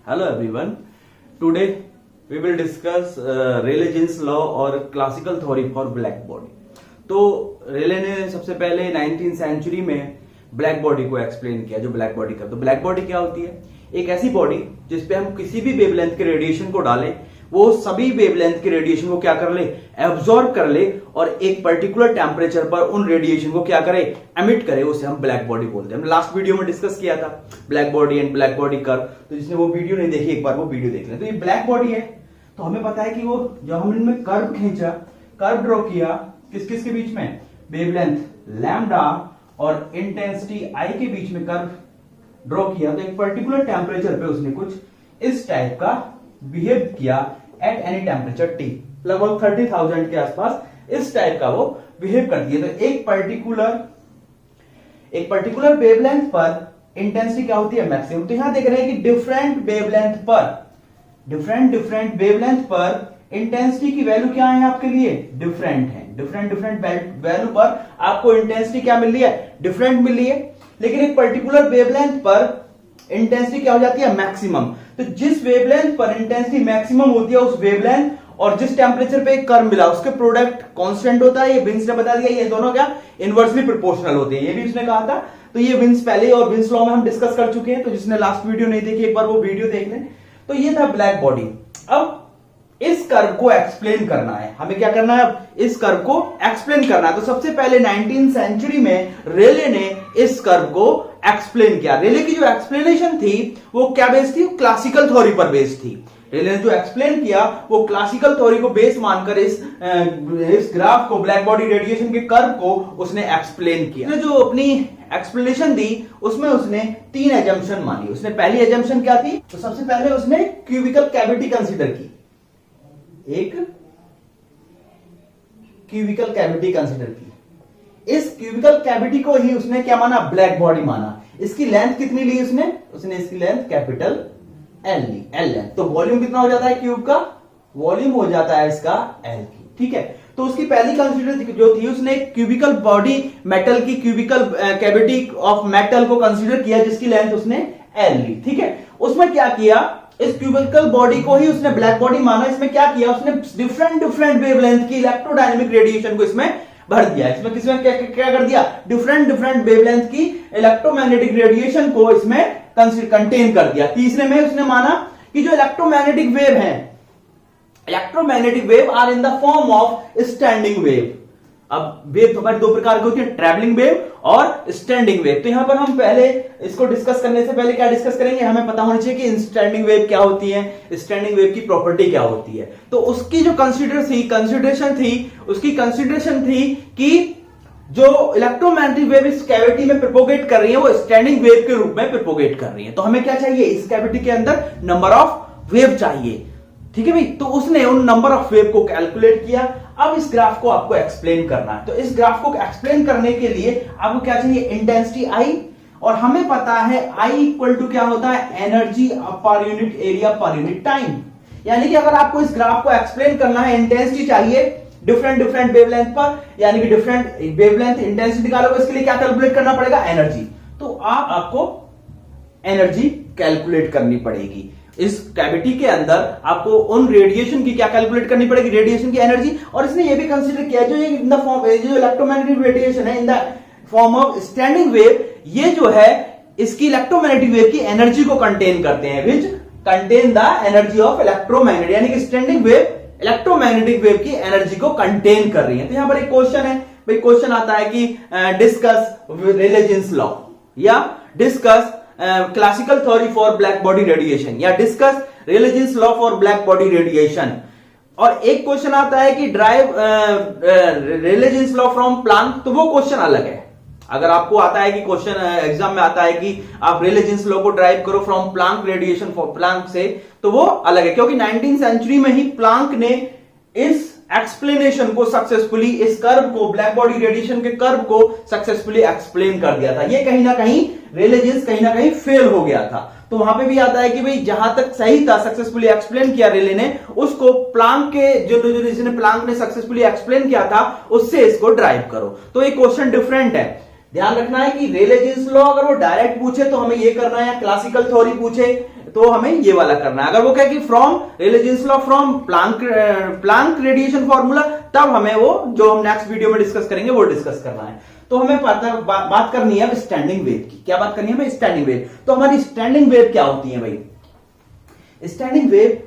Hello everyone. Today we will discuss Rayleigh-Jeans law और classical theory for black body. तो रेले ने सबसे पहले 19th सेंचुरी में ब्लैक बॉडी को एक्सप्लेन किया, जो ब्लैक बॉडी का। तो ब्लैक बॉडी क्या होती है? एक ऐसी बॉडी जिसपे हम किसी भी वेवलेंथ के रेडिएशन को डालें, वो सभी वेवलेंथ के रेडिएशन को क्या कर ले, एब्जॉर्ब कर ले और एक पर्टिकुलर टेम्परेचर पर उन रेडिएशन को क्या करे, एमिट करे। उसे हम ब्लैक बॉडी बोलते हैं। हमने लास्ट वीडियो में डिस्कस किया था black body and black body curve. तो जिसने वो वीडियो नहीं देखी, एक बार वो वीडियो देख लें। तो ये ब्लैक बॉडी है, तो हमें पता है कि वो जब हमने इनमें कर्व खींचा, कर्व ड्रॉ किया, किस किस के बीच में, वेवलेंथ लैम्डा और इंटेंसिटी आई के बीच में कर्व ड्रॉ किया, तो एक पर्टिकुलर टेम्परेचर पे उसने कुछ इस टाइप का बिहेव किया एट एनी टेम्परेचर टी, लगभग 30,000 के आसपास इस टाइप का वो बिहेव कर दिया। तो एक पर्टिकुलर वेवलेंथ पर इंटेंसिटी क्या होती है, मैक्सिमम। तो यहां देख रहे हैं कि डिफरेंट वेवलेंथ पर इंटेंसिटी की वैल्यू क्या है आपके लिए, डिफरेंट है। डिफरेंट वैल्यू पर आपको इंटेंसिटी क्या मिल रही है, डिफरेंट मिल रही है। लेकिन एक पर्टिकुलर वेवलेंथ पर इंटेंसिटी क्या हो जाती है, मैक्सिमम। तो जिस वेवलेंथ पर इंटेंसिटी मैक्सिमम होती है, उस वेवलेंथ और जिस टेम्परेचर पे एक कर्व मिला, उसके प्रोडक्ट कांस्टेंट होता है। ये विंस ने बता दिया, ये दोनों क्या इनवर्सली प्रोपोर्शनल होते हैं, ये भी उसने कहा था। तो ये विंस पहले और विंस लॉ में हम डिस्कस कर चुके हैं। तो जिसने लास्ट वीडियो नहीं देखी, एक बार वो वीडियो देख लें। तो ये था ब्लैक बॉडी। अब इस कर्व को एक्सप्लेन करना है, हमें क्या करना है, अब इस कर्व को एक्सप्लेन करना है। तो सबसे पहले 19th सेंचुरी में रेले ने इस कर्व को एक्सप्लेन किया। रेले की जो एक्सप्लेनेशन थी वो क्या बेस्ड थी, क्लासिकल थ्योरी पर बेस्ड थी। रेले ने जो एक्सप्लेन किया वो क्लासिकल थ्योरी को बेस मानकर इस ग्राफ को, ब्लैक बॉडी रेडिएशन के कर्व को उसने एक्सप्लेन किया। उसने जो अपनी एक्सप्लेनेशन दी उसमें उसने 3 एजम्पशन मानी। उसने पहली एजम्पशन क्या थी, तो सबसे पहले उसने क्यूबिकल कैविटी कंसीडर की, एक क्यूबिकल कैविटी कंसीडर की। इस क्यूबिकल कैविटी को ही उसने क्या माना, ब्लैक बॉडी माना। इसकी लेंथ कितनी ली उसने इसकी लेंथ कैपिटल एल ली, एल लेंथ। तो वॉल्यूम कितना हो जाता है क्यूब का, वॉल्यूम हो जाता है इसका एल की, ठीक है। तो उसकी पहली कंसीडर जो थी, उसने क्यूबिकल बॉडी मेटल की, क्यूबिकल कैविटी ऑफ मेटल को कंसीडर किया जिसकी लेंथ उसने एल ली, ठीक है। उसमें क्या किया, इस क्यूबिकल बॉडी को ही उसने ब्लैक बॉडी माना। इसमें क्या किया उसने, डिफरेंट वेवलेंथ की इलेक्ट्रोडायनेमिक रेडिएशन को इसमें भर दिया। इसमें किसमें क्या कर दिया, डिफरेंट वेवलेंथ की इलेक्ट्रोमैग्नेटिक रेडिएशन को इसमें कंटेन कर दिया। तीसरे में उसने माना कि जो इलेक्ट्रोमैग्नेटिक वेव है, electromagnetic wave are in the form of standing wave. अब वेव हमारी 2 प्रकार की होती है, ट्रैवलिंग वेव और स्टैंडिंग वेव। तो यहां पर हम पहले इसको डिस्कस करने से पहले क्या डिस्कस करेंगे, हमें पता होना चाहिए कि स्टैंडिंग वेव क्या होती है, स्टैंडिंग वेव की प्रॉपर्टी क्या होती है। तो उसकी जो उसकी कंसीडरेशन थी कि जो इलेक्ट्रोमैग्नेटिक वेव इस कैविटी में प्रोपोगेट कर रही है, वो स्टैंडिंग वेव के रूप में प्रोपोगेट कर रही है। तो हमें क्या चाहिए, इस कैविटी के अंदर नंबर ऑफ वेव चाहिए, ठीक है भाई। तो उसने उन नंबर ऑफ वेव को कैलकुलेट किया। अब इस ग्राफ को आपको एक्सप्लेन करना है। तो इस ग्राफ को एक्सप्लेन करने के लिए आपको क्या चाहिए, इंटेंसिटी आई, और हमें पता है आई इक्वल टू क्या होता है, energy per unit area per unit time. यानी कि अगर आपको इस ग्राफ को एक्सप्लेन करना है, इंटेंसिटी चाहिए डिफरेंट वेवलेंथ पर, यानी कि डिफरेंट वेवलेंथ इंटेंसिटी निकालोगे, इसके लिए क्या कैलकुलेट करना पड़ेगा, एनर्जी। तो आपको एनर्जी कैलकुलेट करनी पड़ेगी। इस कैविटी के अंदर आपको उन रेडिएशन की क्या कैलकुलेट करनी पड़ेगी, रेडिएशन की एनर्जी। और इसने ये भी कंसीडर किया जो इन द फॉर्म, जो इलेक्ट्रोमैग्नेटिक रेडिएशन है इन the form of standing wave, ये जो है इसकी इलेक्ट्रोमैग्नेटिक वेव की एनर्जी को कंटेन करते हैं, which contain the energy of electromagnet, यानी कि स्टैंडिंग वेव इलेक्ट्रोमैग्नेटिक वेव की एनर्जी को कंटेन कर रही है। तो यहां पर एक क्वेश्चन है भाई, क्वेश्चन आता है कि डिस्कस Rayleigh-Jeans लॉ, या discuss classical theory for black body radiation, या discuss Rayleigh-Jeans law for black body radiation. और एक क्वेश्चन आता है कि drive Rayleigh-Jeans law from Planck, तो वो क्वेश्चन अलग है। अगर आपको आता है कि क्वेश्चन एग्जाम में आता है कि आप Rayleigh-Jeans लॉ को ड्राइव करो from Planck radiation for Planck से, तो वो अलग है, क्योंकि 19th सेंचुरी में ही प्लांक ने इस एक्सप्लेनेशन को सक्सेसफुली, इस कर्व को, ब्लैक बॉडी रेडिएशन के कर्व को सक्सेसफुली एक्सप्लेन कर दिया था। ये कहीं ना कहीं Rayleigh-Jeans कहीं ना कहीं फेल हो गया था। तो वहां पे भी आता है कि भाई जहां तक सही था, सक्सेसफुली एक्सप्लेन किया रेले ने, उसको प्लांक के जो जिसने प्लांक ने सक्सेसफुली एक्सप्लेन किया था उससे इसको ड्राइव करो। तो ये क्वेश्चन डिफरेंट है। ध्यान रखना है कि Rayleigh-Jeans लॉ अगर वो डायरेक्ट पूछे तो हमें ये करना है, क्लासिकल थ्योरी पूछे तो हमें ये वाला करना है। अगर वो कहे कि from Rayleigh Jeans law, from Planck radiation formula, तब हमें वो जो हम नेक्स्ट वीडियो में डिस्कस करेंगे वो डिस्कस करना है। तो हमें बात करनी है स्टैंडिंग वेव की। क्या बात करनी है हमें? Standing wave. तो हमारी स्टैंडिंग वेव क्या होती है भाई? स्टैंडिंग वेव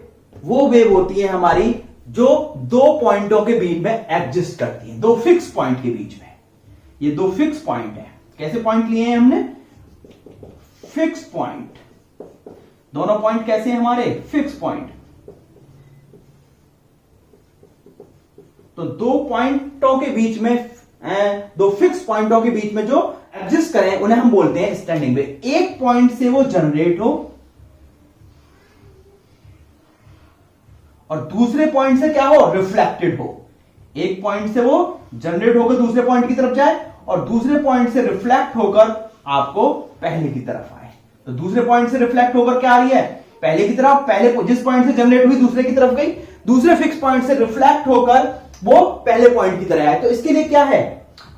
वो वेव होती है हमारी जो दो पॉइंटों के बीच में एग्जिस्ट करती है, दो फिक्स पॉइंट के बीच में। ये दो फिक्स पॉइंट है। कैसे पॉइंट लिए हैं हमने? Fix point. दोनों पॉइंट कैसे हैं हमारे? Fix point. तो दो पॉइंटों के बीच में, दो फिक्स पॉइंटों के बीच में जो एग्जिस्ट करें उन्हें हम बोलते हैं स्टैंडिंग वेव। एक पॉइंट से वो जनरेट हो और दूसरे पॉइंट से क्या हो? रिफ्लेक्टेड हो। एक पॉइंट से वो जनरेट होकर दूसरे पॉइंट की तरफ जाए और दूसरे पॉइंट से रिफ्लेक्ट होकर आपको पहले की तरफ आए। तो दूसरे पॉइंट से रिफ्लेक्ट होकर क्या आ रही है? पहले की तरफ। पहले जिस पॉइंट से जनरेट हुई दूसरे की तरफ गई, दूसरे फिक्स पॉइंट से रिफ्लेक्ट होकर वो पहले पॉइंट की तरह आए। तो इसके लिए क्या है?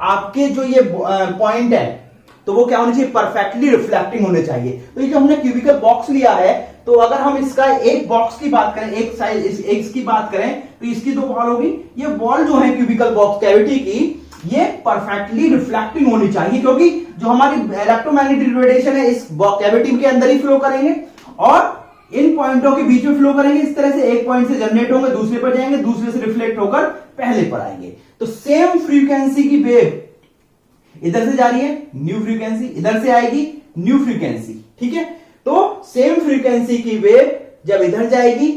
आपके जो ये पॉइंट है तो वो क्या होने चाहिए? परफेक्टली रिफ्लेक्टिंग होने चाहिए। तो ये जो हमने क्यूबिकल बॉक्स लिया है, तो अगर हम इसका एक बॉक्स की बात करें, एक साइज इसकी बात करें, तो इसकी दो वॉल होगी। ये वॉल जो है क्यूबिकल बॉक्स कैविटी की, ये परफेक्टली रिफ्लेक्टिंग होनी चाहिए, क्योंकि जो हमारी इलेक्ट्रोमैग्नेटिक रेडिएशन है इस कैविटी के अंदर ही फ्लो करेंगे और इन पॉइंटों के बीच में फ्लो करेंगे। इस तरह से एक पॉइंट से जनरेट होंगे, दूसरे पर जाएंगे, दूसरे से रिफ्लेक्ट होकर पहले पर आएंगे। तो सेम फ्रीक्वेंसी की वेव इधर से जा रही है, न्यू फ्रीक्वेंसी, इधर से आएगी न्यू फ्रीक्वेंसी। ठीक है? तो सेम फ्रीक्वेंसी की वेव जब इधर जाएगी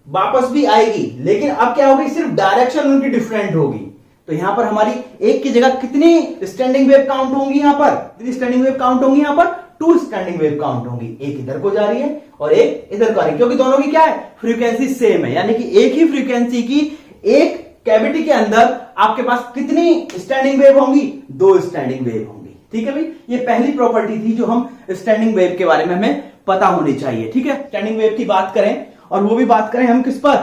वापस भी आएगी, लेकिन अब क्या होगी? सिर्फ डायरेक्शन उनकी डिफरेंट होगी। तो यहां पर हमारी एक की जगह कितनी स्टैंडिंग वेव काउंट होंगी? यहां पर कितनी स्टैंडिंग वेव काउंट होंगी? यहां पर 2 स्टैंडिंग वेव काउंट होंगी। एक इधर को जा रही है और एक इधर को आ रही है, क्योंकि दोनों की क्या है? फ्रीक्वेंसी सेम है। यानी कि एक ही फ्रीक्वेंसी की एक कैविटी के अंदर आपके पास कितनी स्टैंडिंग वेव होंगी? 2 स्टैंडिंग वेव होंगी। ठीक है भाई? ये पहली प्रॉपर्टी थी जो हम स्टैंडिंग वेव के बारे में हमें पता होनी चाहिए। ठीक है? स्टैंडिंग वेव की बात करें और वो भी बात करें हम किस पर?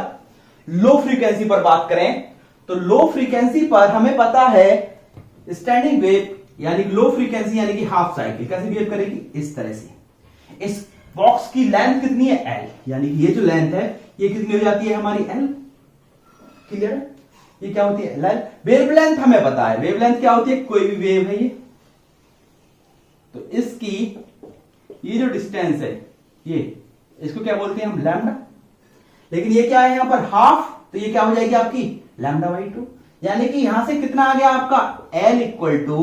लो फ्रीक्वेंसी पर बात करें। तो लो फ्रीक्वेंसी पर हमें पता है स्टैंडिंग वेव यानी लो फ्रीक्वेंसी यानी कि हाफ साइकिल कैसे बिहेव करेगी? इस तरह से। इस बॉक्स की लेंथ कितनी है? L। यानी कि ये जो लेंथ है ये कितनी हो जाती है हमारी? L। क्लियर है? ये क्या होती है? वेवलेंथ हमें पता है। वेवलेंथ क्या होती है? कोई भी वेव है ये, तो इसकी ये जो डिस्टेंस है ये, इसको क्या बोलते हैं हम? लैम्डा। लेकिन ये क्या है यहां पर? हाफ। तो ये क्या हो जाएगी आपकी? λ/2। यानी कि यहां से कितना आ गया आपका? L equal to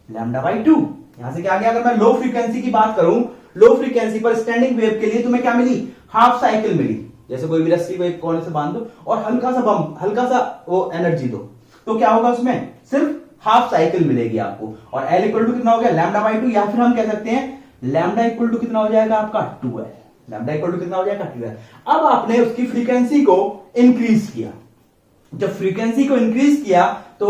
λ/2। यहां से क्या आ गया? अगर मैं लो फ्रीक्वेंसी की बात करूं, लो फ्रीक्वेंसी पर स्टैंडिंग वेव के लिए तुम्हें क्या मिली? हाफ साइकिल मिली। जैसे कोई भी रस्सी को एक कोने से बांध दो और हल्का सा बम, हल्का सा वो एनर्जी दो, तो क्या होगा उसमें? सिर्फ हाफ साइकिल मिलेगी आपको। और L इक्वल टू कितना हो गया? λ/2। या फिर हम कह सकते हैं लैम्डा इक्वल टू कितना हो जाएगा आपका? 2L। लैम्डा इक्वल टू कितना हो जाएगा? 2L। अब आपने उसकी फ्रीक्वेंसी को इंक्रीज किया। जब फ्रीक्वेंसी को इंक्रीज किया तो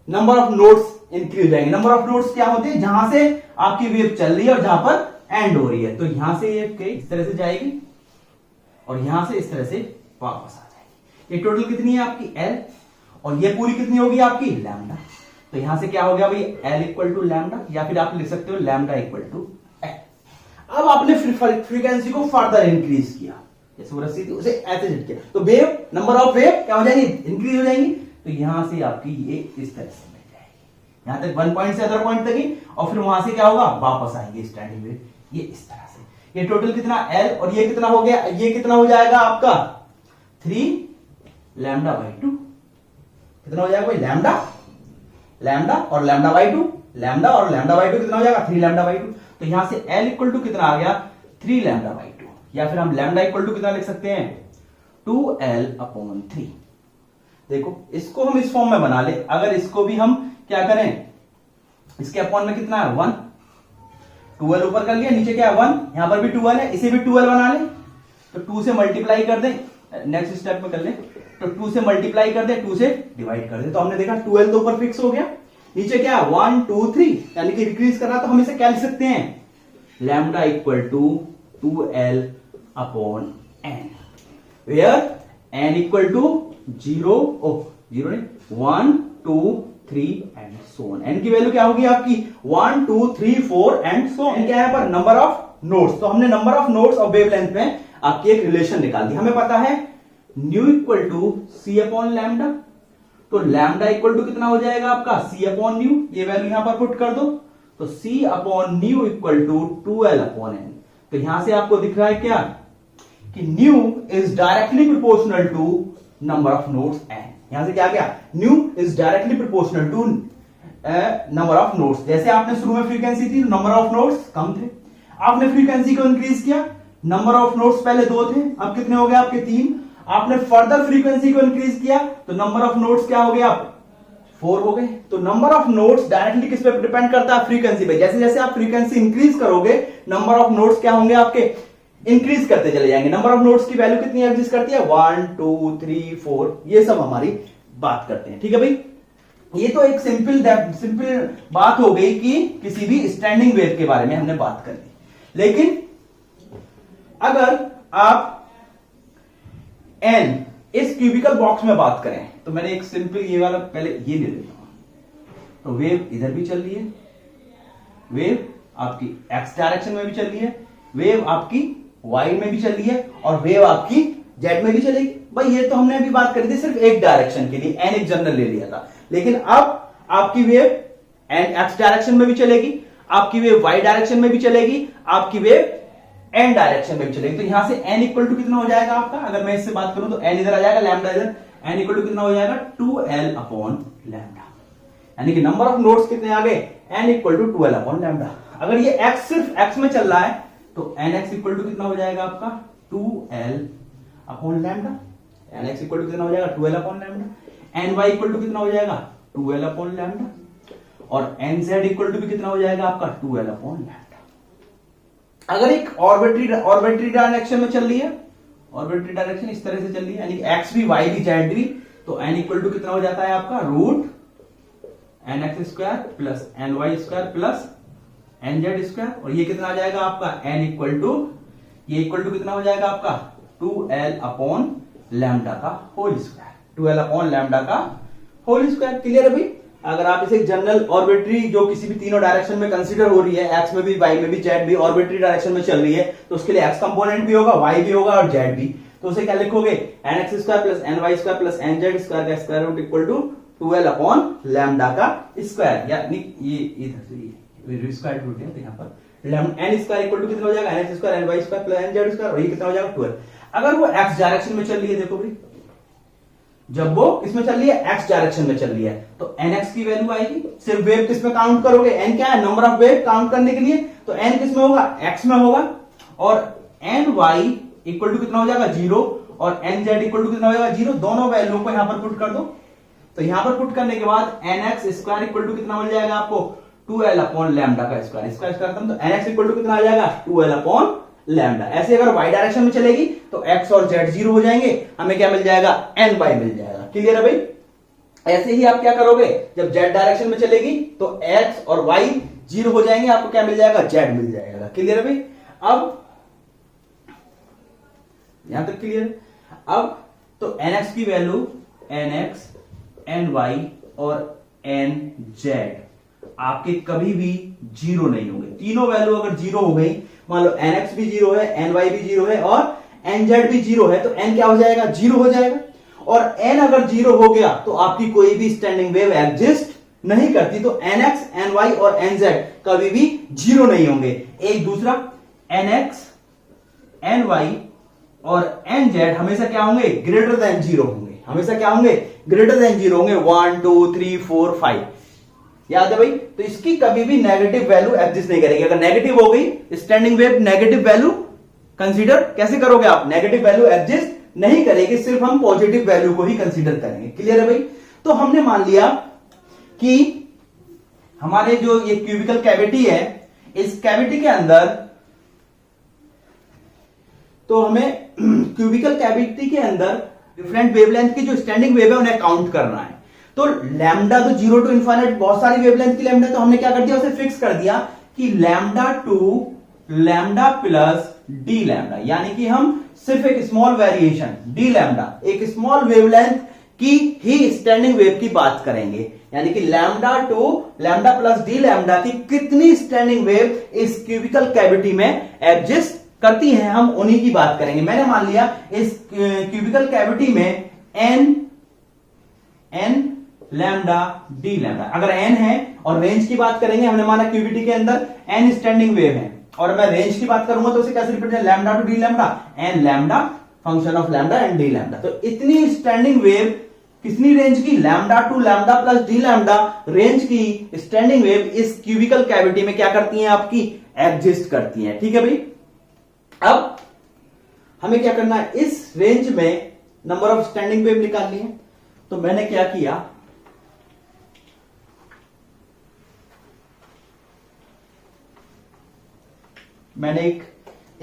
नंबर ऑफ नोड्स इंक्रीज हो जाएंगे। नंबर ऑफ नोड्स क्या होते हैं? जहां से आपकी वेव चल रही है और जहां पर एंड हो रही है। तो यहां से ये इस तरह से जाएगी और यहां से इस तरह से वापस आ जाएगी। ये टोटल कितनी है आपकी? L। और ये पूरी कितनी होगी आपकी? लैम्डा। तो यहां से क्या हो गया भाई? L इक्वल टू लैम्डा, या फिर आप लिख सकते हो लैम्डा इक्वल टू L। अब आपने फ्रीक्वेंसी को फर्दर इंक्रीज किया, जैसे वो रस्सी थी उसे ऐसे झटके किया, तो वेव, नंबर ऑफ वेव क्या हो जाएगी? इंक्रीज हो जाएंगी। तो यहां से आपकी ये इस तरह से मिल जाएगी, यहां तक वन पॉइंट से अदर पॉइंट तक ही, और फिर वहां से क्या होगा? वापस आएंगे स्टैंडिंग वेव, ये इस तरह से। ये टोटल कितना? L। और ये कितना हो गया? ये कितना हो जाएगा आपका? 3 λ/2। कितना हो जाएगा भाई? लैम्डा और λ/2, लैम्डा और λ/2 कितना हो जाएगा? 3 λ/2। तो यहां से L इक्वल टू कितना आ गया? 3 λ/2। या फिर हम लैम्डा इक्वल टू कितना लिख सकते हैं? 2L/3। देखो इसको हम इस फॉर्म में बना ले। अगर इसको भी हम क्या करें, इसके अपॉन में कितना है? 1। 2L ऊपर कर लिया, नीचे क्या है? 1। यहां पर भी 2L है, इसे भी 2L बना ले। तो 2 से मल्टीप्लाई कर दें, नेक्स्ट स्टेप में कर ले। तो 2 से मल्टीप्लाई कर दे, 2 से डिवाइड कर दे। तो हमने देखा 2L तो ऊपर फिक्स हो गया, नीचे क्या है? 1 2 3, यानी कि इंक्रीज कर रहा। तो हम इसे क्या लिख सकते हैं? Lambda equal to 2L/n, where n equal to 0 नहीं, 1 2 3 एंड सो ऑन। n की वैल्यू क्या होगी आपकी? 1 2 3 4 एंड सो ऑन। क्या है पर? Number of nodes. तो हमने नंबर ऑफ नोड्स और वेवलेंथ में आपकी एक रिलेशन निकाल दी। हमें पता है nu equal to C upon lambda, तो लैम्डा इक्वल टू कितना हो जाएगा आपका सी अपॉन न्यू, ये वैल्यू यहां पर पुट कर दो, तो C upon nu equal to 2l upon N. तो यहां से आपको दिख रहा है क्या कि nu is directly proportional to number of nodes N. यहां से क्या गया, nu is directly proportional to number of nodes. जैसे आपने शुरू में फ्रीक्वेंसी थी, नंबर ऑफ नोड्स कम थे, आपने फ्रीक्वेंसी को इंक्रीज किया, नंबर ऑफ नोड्स पहले 2 थे, अब कितने हो गए आपके 3। आपने फर्दर फ्रीक्वेंसी को इंक्रीज किया तो नंबर ऑफ नोड्स क्या हो गया, आप 4 हो गए। तो नंबर ऑफ नोड्स डायरेक्टली किस पे डिपेंड करता है, फ्रीक्वेंसी पे। जैसे जैसे आप फ्रीक्वेंसी इंक्रीज करोगे नंबर ऑफ नोड्स क्या होंगे आपके, इंक्रीज करते चले जाएंगे। नंबर ऑफ नोड्स की वैल्यू कितनी एग्जिस्ट करती है, 1 2 3 4, ये सब हमारी बात करते हैं। ठीक है भाई, ये तो एक सिंपल बात हो गई कि किसी भी स्टैंडिंग वेव के बारे में हमने बात कर ली। लेकिन अगर आप एन इस क्यूबिकल बॉक्स में बात करें, तो मैंने एक सिंपल ये वाला पहले ये ले लेता हूं, तो वेव इधर भी चल रही है, वेव आपकी एक्स डायरेक्शन में भी चल रही है, वेव आपकी वाई में भी चल रही है, और वेव आपकी जेड में भी चलेगी। भाई ये तो हमने अभी बात करी थी सिर्फ एक डायरेक्शन के लिए, एन एक जनरल ले लिया था। लेकिन अब आपकी वेव एन एक्स डायरेक्शन में भी चलेगी, आपकी वेव वाई डायरेक्शन में भी चलेगी, आपकी वेव एन डायरेक्शन में भी चलेगी। तो यहां से एन इक्वल टू कितना हो जाएगा आपका, अगर मैं इससे बात करूं तो एन इधर आ जाएगा, लैम्डा इधर, एन इक्वल टू कितना हो जाएगा 2l अपॉन लैम्डा। यानी कि नंबर ऑफ नोड्स कितने आ गए, N equal to 2l upon lambda. अगर ये x सिर्फ x में चल रहा है तो nx इक्वल टू कितना हो जाएगा आपका 2l upon lambda. nx equal to कितना हो जाएगा 2l upon lambda. ny equal to कितना हो जाएगा 2l अपॉन लैम्डा, और nz इक्वल टू भी कितना हो जाएगा आपका 2l अपॉन लैम्डा। अगर एक ऑर्बिटरी डायरेक्शन में चल रही है, ऑर्बिटरी डायरेक्शन इस तरह से चल रही है, यानी x भी y भी z भी, तो n इक्वल टू कितना हो जाता है आपका root nx square plus ny square plus nz square, और ये कितना आ जाएगा आपका n इक्वल टू, ये इक्वल टू कितना हो जाएगा आपका 2l अपॉन लैम्डा का whole square, 2l upon lambda का होल स्क्वायर। क्लियर है भाई। अगर आप इसे जनरल ऑर्बिटरी जो किसी भी तीनों डायरेक्शन में कंसीडर हो रही है, एक्स में भी वाई में भी जेड भी ऑर्बिटरी डायरेक्शन में चल रही है, तो उसके लिए एक्स कंपोनेंट भी होगा, वाई भी होगा और जेड भी। तो उसे क्या लिखोगे, N X square plus N Y square plus N Z square का square root equal to 2l upon lambda का स्क्वायर, यानी ये इधर से स्क्वायर रूट है, तो यहाँ पर एन स्क्वायर इक्वल टू कितना हो जाएगा, N X square N Y square plus N Z square, और ये कितना हो जाएगा 12। अगर वो एक्स डायरेक्शन में चल रही है, देखो भाई जब वो इसमें चल रही है एक्स डायरेक्शन में चल रही है, तो nx की वैल्यू आएगी। सिर्फ वेव किस में काउंट करोगे, n क्या है, नंबर ऑफ वेव काउंट करने के लिए, तो n किस में होगा, x में होगा, और ny इक्वल टू कितना हो जाएगा 0, और nz इक्वल टू कितना हो जाएगा 0। दोनों वैल्यू को यहां पर पुट कर दो, तो यहां पर पुट करने के बाद nx स्क्वायर इक्वल टू कितना मिल जाएगा आपको 2l अपॉन लैम्डा का स्क्वायर, इसका स्क्वायर खत्म, तो nx इक्वल टू कितना आ जाएगा 2l अपॉन लैम्डा। ऐसे अगर y डायरेक्शन में चलेगी तो x और z 0 हो जाएंगे, हमें क्या मिल जाएगा ny मिल जाएगा। क्लियर है भाई। ऐसे ही आप क्या करोगे, जब z डायरेक्शन में चलेगी तो x और y 0 हो जाएंगे, आपको क्या मिल जाएगा z मिल जाएगा। क्लियर है भाई। अब यहां तक क्लियर है। अब तो nx की वैल्यू nx ny और nz आपके कभी भी 0 नहीं होंगे। तीनों वैल्यू अगर 0 हो गई, मान लो nx भी 0 है, ny भी 0 है और nz भी 0 है, तो n क्या हो जाएगा 0 हो जाएगा। और n अगर 0 हो गया तो आपकी कोई भी स्टैंडिंग वेव एग्जिस्ट नहीं करती, तो nx ny और nz कभी भी 0 नहीं होंगे। एक दूसरा nx ny और nz हमेशा क्या होंगे, ग्रेटर देन 0 होंगे, हमेशा क्या होंगे, ग्रेटर देन 0 होंगे। 1 2 3 4 5 याद है भाई। तो इसकी कभी भी नेगेटिव वैल्यू एग्जिस्ट नहीं करेगी। अगर नेगेटिव हो गई standing wave, negative value consider कैसे करोगे आप, नेगेटिव वैल्यू एग्जिस्ट नहीं करेगी, सिर्फ हम पॉजिटिव वैल्यू को ही कंसीडर करेंगे। क्लियर है भाई। तो हमने मान लिया कि हमारे जो ये क्यूबिकल कैविटी है, इस कैविटी के अंदर तो हमें क्यूबिकल कैविटी के अंदर डिफरेंट वेवलेंथ की जो स्टैंडिंग वेव है उन्हें काउंट करना है। तो लैम्डा तो 0 टू इन्फाइनाइट बहुत सारी वेवलेंथ की लैम्डा, तो हमने क्या कर दिया, उसे फिक्स कर दिया कि lambda to lambda plus D lambda, यानी कि हम सिर्फ एक स्मॉल वेरिएशन डी लैम्डा, एक स्मॉल वेवलेंथ की ही स्टैंडिंग वेव की बात करेंगे, यानी कि lambda to lambda plus D lambda की कितनी स्टैंडिंग वेव इस क्यूबिकल कैविटी में एग्जिस्ट करती हैं, हम उन्हीं की बात करेंगे। मैंने मान लिया इस क्यूबिकल कैविटी में एन लैम्डा डी लैम्डा, अगर एन है और रेंज की बात करेंगे, हमने माना क्यूबिटी के अंदर एन स्टैंडिंग वेव है और मैं रेंज की बात करूंगा तो उसे कैसे represent, lambda to D lambda N lambda function of lambda and D lambda. तो इतनी स्टैंडिंग वेव कितनी रेंज की, lambda to lambda plus D lambda range की स्टैंडिंग वेव इस क्यूबिकल कैविटी में क्या करती हैं, आपकी एग्जिस्ट करती हैं। ठीक है भाई, अब हमें क्या करना है, इस रेंज में नंबर ऑफ स्टैंडिंग वेव निकालनी है। तो मैंने क्या किया, मैंने एक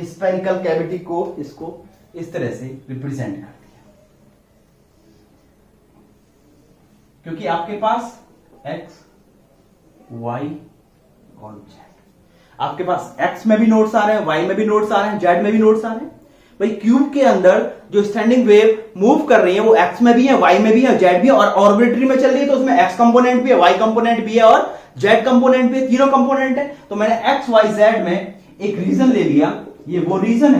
स्फेरिकल कैविटी को इसको इस तरह से रिप्रेजेंट कर दिया, क्योंकि आपके पास x, y और z, आपके पास x में भी नोड्स आ रहे हैं, y में भी नोड्स आ रहे हैं, z में भी नोड्स आ रहे हैं। भाई क्यूब के अंदर जो स्टैंडिंग वेव मूव कर रही है वो x में भी है, y में भी है, z भी है, और ऑर्बिटरी में चल रही है तो उसमें x कंपोनेंट भी है, y कंपोनेंट भी है और z कंपोनेंट भी है, तीनों कंपोनेंट है। तो मैंने x, y, z में एक रीजन ले लिया, ये वो रीजन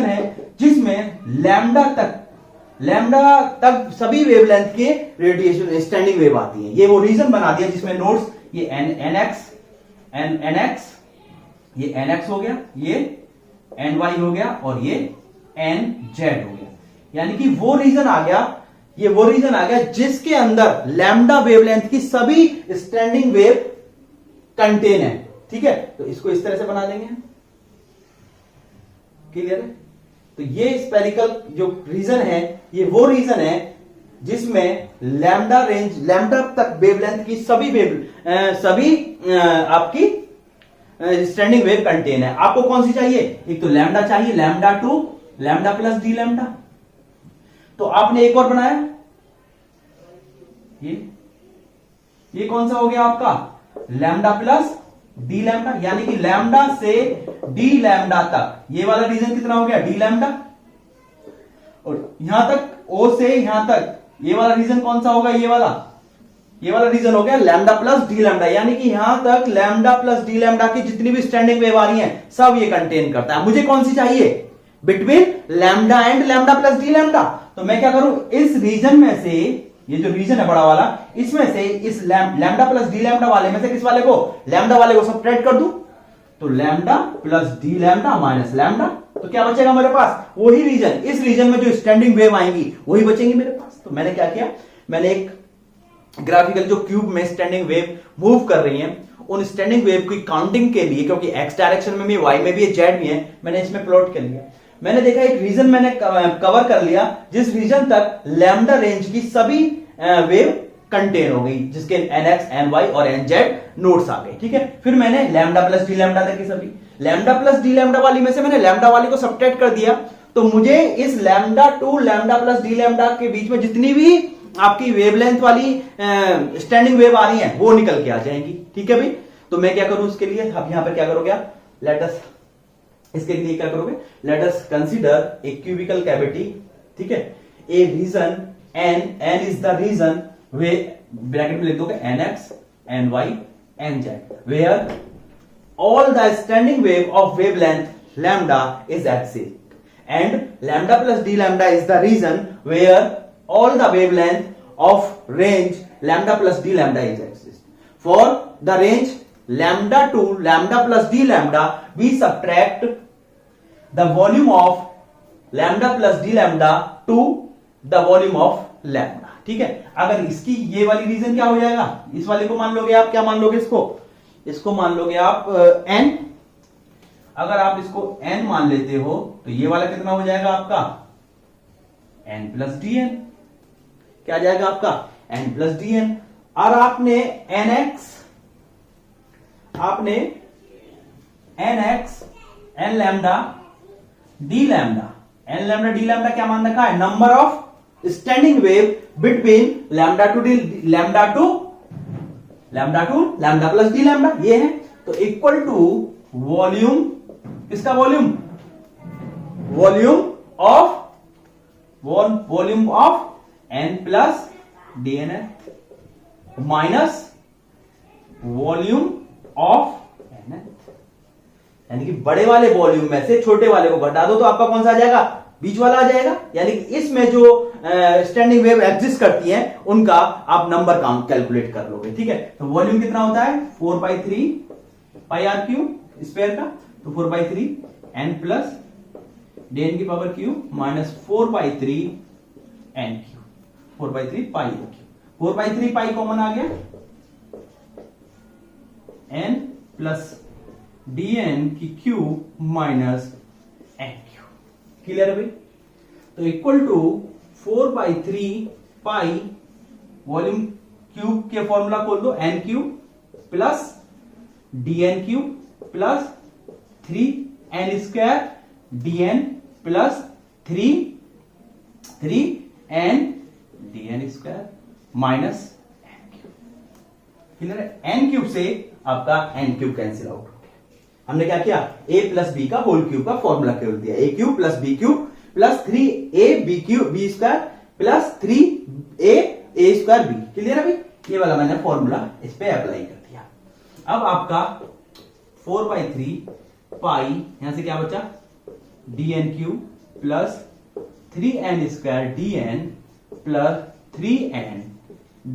है जिसमें लैम्डा तक सभी वेवलेंथ के रेडिएशन स्टैंडिंग वेव आती है। ये वो रीजन बना दिया जिसमें नोड्स ये nx, ये nx हो गया, ये ny हो गया और ये nz हो गया, यानी कि वो रीजन आ गया जिसके अंदर लैम्डा वेवलेंथ की सभी स्टैंडिंग वेव कंटेन है। ठीक है, तो इसको इस तरह से बना देंगे, क्लियर है। तो ये स्पेरिकल जो रीजन है ये वो रीजन है जिसमें लैम्डा तक वेवलेंथ की सभी आपकी स्टैंडिंग वेव कंटेन है। आपको कौन सी चाहिए, एक तो लैम्डा चाहिए, lambda to lambda plus D lambda. तो आपने एक और बनाया, ये कौन सा हो गया आपका, लैम्डा प्लस डी लैम्डा, यानी कि लैम्डा से डी लैम्डा तक ये वाला रीजन कितना हो गया, डी लैम्डा, और यहां तक ओ से यहां तक ये वाला रीजन कौन सा होगा, ये वाला रीजन हो गया लैम्डा प्लस डी लैम्डा, यानी कि यहां तक लैम्डा प्लस डी लैम्डा की जितनी भी स्टैंडिंग वेव आ रही है सब ये कंटेन करता है। मुझे कौन सी चाहिए, between lambda and lambda plus D lambda. तो मैं क्या करूं, इस रीजन में से, ये जो रीजन है बड़ा वाला, इसमें से इस लैम्डा प्लस डी लैम्डा वाले में से किस वाले को, लैम्डा वाले को सब्ट्रैक्ट कर दूं, तो lambda plus D lambda minus lambda, तो क्या बचेगा मेरे पास, वही रीजन, इस रीजन में जो स्टैंडिंग वेव आएंगी वही बचेंगी मेरे पास। तो मैंने क्या किया, मैंने एक ग्राफिकल जो क्यूब में स्टैंडिंग वेव मूव कर रही है उन स्टैंडिंग वेव की काउंटिंग के लिए, क्योंकि एक्स डायरेक्शन में भी, वाई में भी, जेड भी है, मैंने इसमें प्लॉट कर लिया। मैंने देखा एक रीजन मैंने कवर कर लिया जिस रीजन तक लैम्डा रेंज की सभी वेव कंटेन हो गई, जिसके nx, ny और nz नोड्स आ गए। ठीक है, फिर मैंने लैम्डा प्लस डी लैम्डा तक की सभी, लैम्डा प्लस डी लैम्डा वाली में से मैंने लैम्डा वाली को सब्ट्रैक्ट कर दिया, तो मुझे इस lambda to lambda plus D lambda के बीच में जितनी भी आपकी वेवलेंथ वाली स्टैंडिंग वेव आ रही है वो निकल के आ जाएंगी। ठीक है भाई, तो मैं क्या करूं इसके लिए, अब यहां पर क्या करोगे आप, लेट अस, इसके लिए क्या करोगे, let us consider a cubical cavity. ठीक है, a region n is the region where, bracket में लिख दोगे nx, ny, nz, where all the standing wave of wavelength lambda is exist and lambda plus D lambda is the region where all the wavelength of range lambda plus d lambda is exist. For the range lambda to lambda plus d lambda, we subtract the volume of lambda plus d lambda to the volume of lambda. ठीक है, अगर इसकी ये वाली reason क्या हो जाएगा, इस वाले को मान लोगे आप, क्या मान लोगे इसको मान लोगे आप n। अगर आप इसको n मान लेते हो तो ये वाला कितना हो जाएगा आपका n प्लस डी एन, क्या जाएगा आपका n प्लस डी एन। और आपने nx n lambda d lambda क्या मान रखा है, number of standing wave between lambda to lambda plus D lambda, ये है, तो इक्वल टू वॉल्यूम, किसका volume, volume of n plus dnth minus volume of nth, यानी कि बड़े वाले वॉल्यूम में से छोटे वाले को घटा दो तो आपका कौन सा आ जाएगा, बीच वाला आ जाएगा। यानी कि इसमें जो स्टैंडिंग वेव एग्जिस्ट करती हैं उनका आप नंबर काउंट कैलकुलेट कर लोगे। ठीक है, तो वॉल्यूम कितना होता है 4/3 पाई आर क्यूब स्क्वायर का, तो 4/3 n प्लस dn की power cube minus 4/3 n cube, 4/3 pi n cube, 4/3 pi common आ गया, n प्लस dn की cube minus n cube, clear है भाई। तो equal to 4/3 pi volume cube के फॉर्मूला खोल दो, n cube plus dn cube plus 3n square dn plus 3n dn square minus n cube, clear है। n cube से आपका n क्यूब कैंसिल आउट हो गया। हमने क्या किया, a प्लस बी का होल क्यूब का फॉर्मूला खोल दिया, a cube plus b cube plus 3a b cube b square plus 3a square b, clear है भाई। ये वाला मैंने फॉर्मूला इस पे अप्लाई कर दिया। अब आपका 4/3 पाई यहां से क्या बचा, dn cube plus 3n square dn plus 3n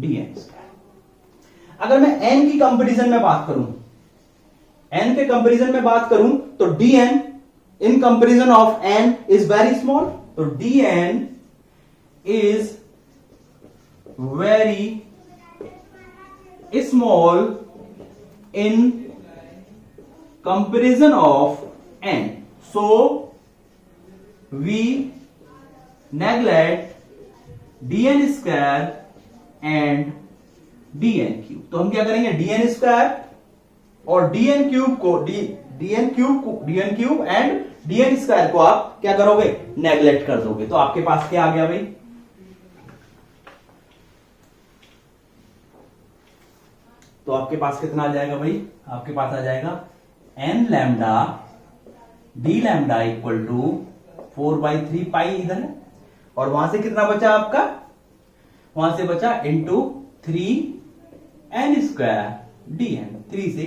dn square. अगर मैं n की कंपैरिजन में बात करूं, n के कंपैरिजन में बात करूं तो dn in comparison of n is very small, तो dn is very small in comparison of n, so we neglect dn square and dn cube. तो हम क्या करेंगे, dn स्क्वायर और dn क्यूब को dn cube and dn square को आप क्या करोगे, नेग्लेक्ट कर दोगे। तो आपके पास क्या आ गया भाई, तो आपके पास कितना आ जाएगा भाई, आपके पास आ जाएगा n lambda d lambda equal to 4/3 pi इधर है, और वहां से कितना बचा आपका, वहां से बचा इंटू 3n स्क्वायर dn, 3 से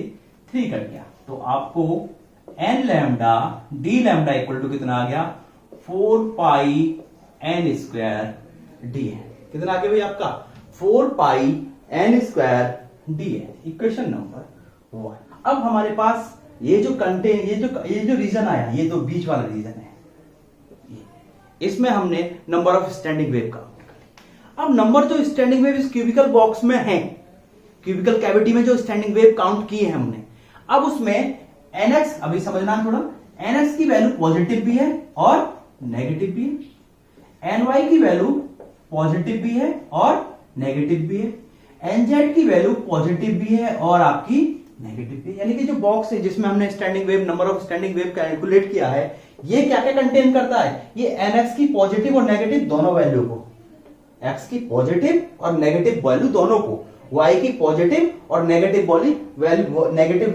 3 कट गया, तो आपको n lambda d lambda equal to कितना आ गया 4 पाई n स्क्वायर dn, कितना आ गया भाई आपका 4 पाई n square dn, equation number 1। अब हमारे पास ये जो कंटेन ये जो रीजन आया, ये तो बीच वाला रीजन है, इसमें हमने number of standing wave count कर ली। अब नंबर जो स्टैंडिंग वेव इस क्यूबिकल बॉक्स में है, क्यूबिकल कैविटी में जो स्टैंडिंग वेव काउंट की है हमने, अब उसमें nx अभी समझना थोड़ा, nx की वैल्यू पॉजिटिव भी है और नेगेटिव भी है, ny की वैल्यू पॉजिटिव भी है और नेगेटिव भी है, nz की वैल्यू पॉजिटिव भी है और आपकी नेगेटिव भी है। यानी कि जो बॉक्स है जिसमें हमने standing wave number of standing wave calculate किया है, ये क्या क्या कंटेन करता है, ये nx की पॉजिटिव और नेगेटिव दोनों वैल्यू को, x की पॉजिटिव और नेगेटिव वैल्यू दोनों को, y की पॉजिटिव और नेगेटिव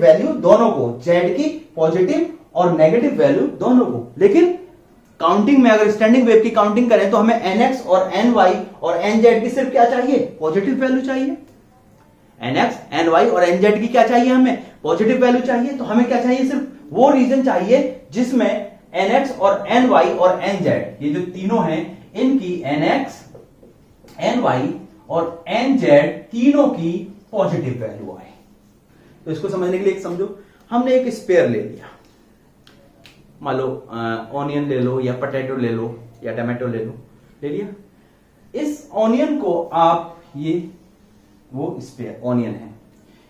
वैल्यू दोनों को, z की पॉजिटिव और नेगेटिव वैल्यू दोनों को। लेकिन काउंटिंग में अगर स्टैंडिंग वेव की काउंटिंग करें तो हमें nx और ny और nz की सिर्फ क्या चाहिए, पॉजिटिव वैल्यू चाहिए। nx ny और nz की क्या चाहिए, हमें पॉजिटिव वैल्यू चाहिए। तो हमें क्या चाहिए, सिर्फ वो रीजन चाहिए जिसमें nx और ny और nz, ये जो तीनों हैं, इनकी nx ny और nz तीनों की पॉजिटिव वैल्यू आए। तो इसको समझने के लिए एक समझो, हमने एक स्पेयर ले लिया, मान लो ऑनियन ले लो या पोटैटो ले लो या टमाटो ले लिया। इस ऑनियन को आप, ये वो स्पेयर ऑनियन है,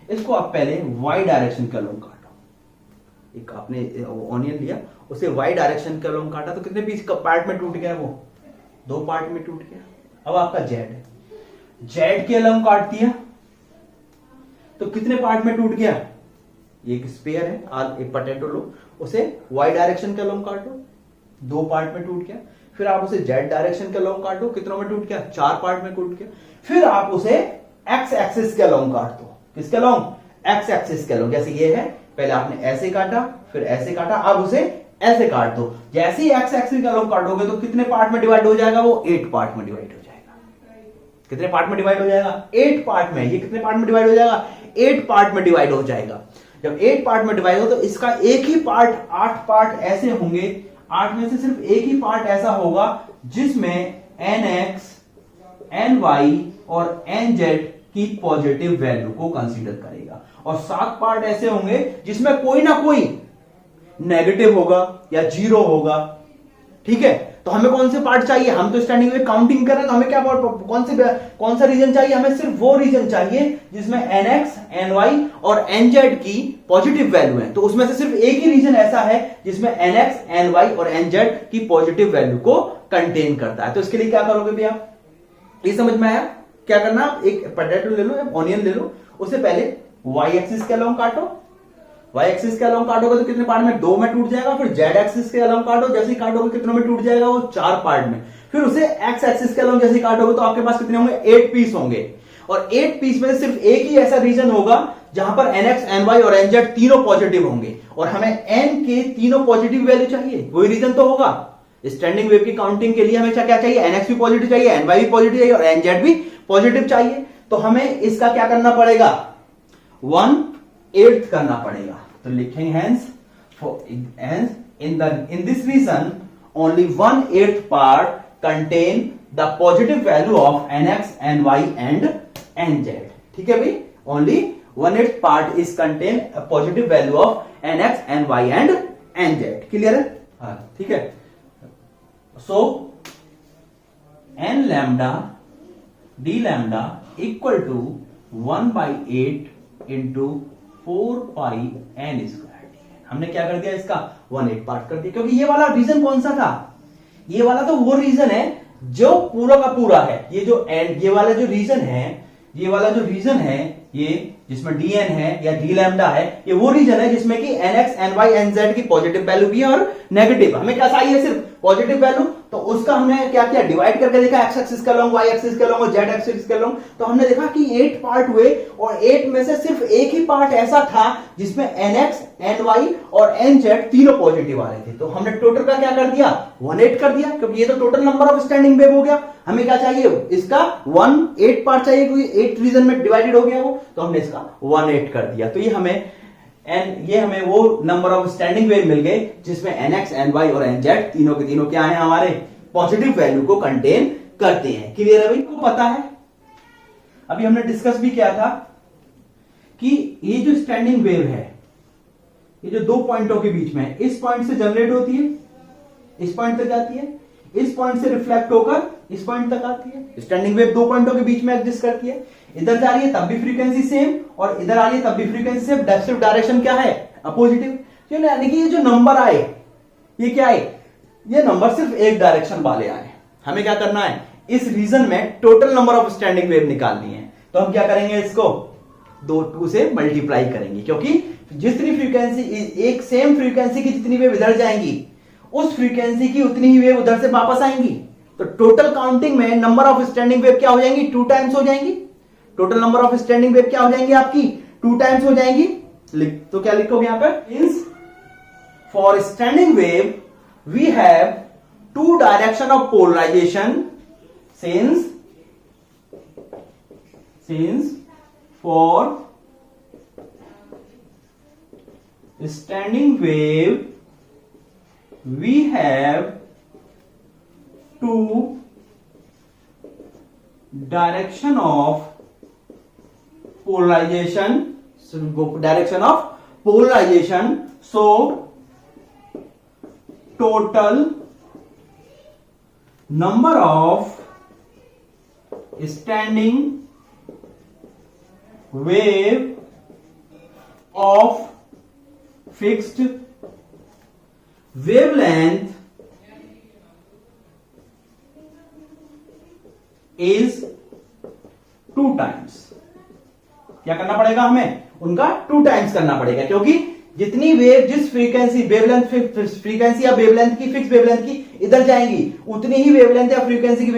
इसको आप पहले y डायरेक्शन का लॉन्ग काटो। एक आपने ऑनियन लिया, उसे y डायरेक्शन का लॉन्ग काटा, तो कितने पीस पार्ट में टूट गया, वो 2 पार्ट में टूट गया। अब आपका z के लॉन्ग काट दिया तो कितने पार्ट में टूट गया, एक स्पेयर है, एक पोटैटो लो, उसे y डायरेक्शन का लॉन्ग काटो, 2 पार्ट में टूट गया। फिर आप उसे z डायरेक्शन का लॉन्ग काटो, कितनों में टूट गया, 4 पार्ट में टूट गया। फिर आप उसे x एक्सिस का लॉन्ग काट दो, किसका लॉन्ग, x एक्सिस का लॉन्ग। जैसे ये है, पहले आपने ऐसे काटा, फिर ऐसे काटा, अब उसे ऐसे काट दो। जैसे ही एक्स एक्सिस का लोग काटोगे तो कितने पार्ट में डिवाइड हो जाएगा? वो 8 पार्ट में डिवाइड हो जाएगा। कितने पार्ट में डिवाइड हो जाएगा? 8 पार्ट में। ये कितने पार्ट में डिवाइड हो जाएगा? 8 पार्ट में डिवाइड हो जाएगा। जब 8 पार्ट में डिवाइड हो तो इसका एक ही पार्ट, 8 पार्ट ऐसे होंगे, 8 में से सिर्फ एक ही पार्ट ऐसा होगा जिसमें nx, ny और nz की पॉजिटिव वैल्यू को कंसीडर करेगा, और 7 पार्ट ऐसे होंगे जिसमें कोई ना कोई नेगेटिव होगा या जीरो होगा। ठीक है, तो हमें कौन से पार्ट चाहिए? हम तो स्टैंडिंग वेव काउंटिंग कर रहे हैं, तो हमें क्या कौन सा रीजन चाहिए? हमें सिर्फ वो रीजन चाहिए जिसमें nx, ny और nz की पॉजिटिव वैल्यू है। तो उसमें से सिर्फ एक ही रीजन ऐसा है जिसमें nx, ny और nz की पॉजिटिव वैल्यू को कंटेन करता है। तो इसके लिए क्या करोगे भैया? ये समझ में आया? क्या करना, एक पोटैटो ले लो, ऑनियन ले लो, उससे पहले y एक्सिस के अलोंग काटो। y एक्सिस के अलोंग काटोगे तो कितने पार्ट में? 2 में टूट जाएगा। फिर z एक्सिस के अलोंग काटो, जैसे ही काटोगे कितनों में टूट जाएगा? वो 4 पार्ट में। फिर उसे x एक्सिस के अलोंग जैसे ही काटोगे तो आपके पास कितने होंगे? 8 पीस होंगे। और 8 पीस में सिर्फ एक ही ऐसा रीजन होगा जहां पर nx, ny और nz तीनों पॉजिटिव होंगे, और हमें n के तीनों पॉजिटिव वैल्यू चाहिए। वही रीजन तो होगा। स्टैंडिंग वेव की काउंटिंग के लिए हमें क्या चाहिए? nx भी पॉजिटिव चाहिए, ny भी पॉजिटिव चाहिए और nz भी पॉजिटिव चाहिए। तो हमें इसका क्या करना पड़ेगा? 1/8 करना पड़ेगा। तो लिखेंगे hence in this reason only 1/8 part contain the positive value of nx, ny and nz। ठीक है भाई, only 1/8 part is contain a positive value of nx, ny and nz। Clear है? हाँ, ठीक है। So n lambda d lambda equal to 1/8 into 4 pi n square. हमने क्या कर दिया? इसका 1/8 पार्ट कर दिया, क्योंकि ये वाला रीजन कौन सा था? ये वाला तो वो रीजन है जो पूरा का पूरा है। ये जो एंड, ये वाला जो रीजन है, ये वाला जो रीजन है, ये जिसमें dn है या d लैम्डा है, ये वो रीजन है जिसमें कि nx, ny, nz की पॉजिटिव वैल्यू भी है और नेगेटिव। हमें क्या चाहिए? सिर्फ पॉजिटिव वैल्यू। तो उसका हमने क्या किया? डिवाइड करके देखा, x एक्सिस के अलोंग, y एक्सिस के अलोंग और z एक्सिस के अलोंग। तो हमने देखा कि 8 पार्ट हुए, और 8 में से सिर्फ एक ही पार्ट ऐसा था जिसमें nx, ny और nz तीनों पॉजिटिव आ रहे थे। तो हमने टोटल का क्या कर दिया? 1/8 कर दिया, क्योंकि ये तो total number of standing wave हो गया। हमें क्या चाहिए? इसका 1/8 पार्ट चाहिए, क्योंकि 8 रीजन में डिवाइडेड हो गया वो, तो हमने इसका 1/8 कर दिया। तो ये हमें वो नंबर ऑफ स्टैंडिंग वेव मिल गए जिसमें nx, ny और nz तीनों के तीनों क्या है? हमारे पॉजिटिव वैल्यू को कंटेन करते हैं। क्लियर है भाई? को पता है, अभी हमने डिस्कस भी किया था कि ये जो स्टैंडिंग वेव है, ये जो 2 पॉइंटों के बीच में है, इस पॉइंट से जनरेट होती है, इस पॉइंट तक जाती है, इस पॉइंट से रिफ्लेक्ट होकर इस पॉइंट तक आती है। स्टैंडिंग वेव 2 पॉइंटों के बीच में एग्जिस्ट करती है। इधर जा रही है तब भी फ्रीक्वेंसी सेम, और इधर आ रही है तब भी फ्रीक्वेंसी सेम। सिर्फ डायरेक्शन क्या है? अपोजिटिव। यानी कि ये जो नंबर आए, ये क्या है? ये नंबर सिर्फ एक डायरेक्शन वाले आए। हमें क्या करना है? इस रीजन में total number of standing wave निकालनी है। तो हम क्या करेंगे? इसको 2 से मल्टीप्लाई करेंगे, क्योंकि जितनी फ्रीक्वेंसी, एक सेम फ्रीक्वेंसी की जितनी वेव इधर जाएंगी, उस फ्रीक्वेंसी की उतनी ही वेव उधर से वापस आएंगी। तो टोटल काउंटिंग में नंबर ऑफ स्टैंडिंग वेव क्या हो जाएंगी? 2 टाइम्स हो जाएंगी। Total number of standing wave क्या हो जाएंगी आपकी? 2 टाइम्स हो जाएंगी। तो क्या लिखोगे यहां पर? Means for standing wave we have 2 direction of polarisation, since for standing wave we have 2 direction of polarization, so total number of standing wave of fixed wavelength is 2 times। क्या करना पड़ेगा हमें? उनका 2 टाइम्स करना पड़ेगा, क्योंकि जितनी वेव, जिस फ्रीक्वेंसी, फ्रीक्वेंसी या वेवलेंथ की, फिक्स वेवलेंथ की इधर जाएंगी, उतनी ही वेवलेंथ या फ्रीक्वेंसी की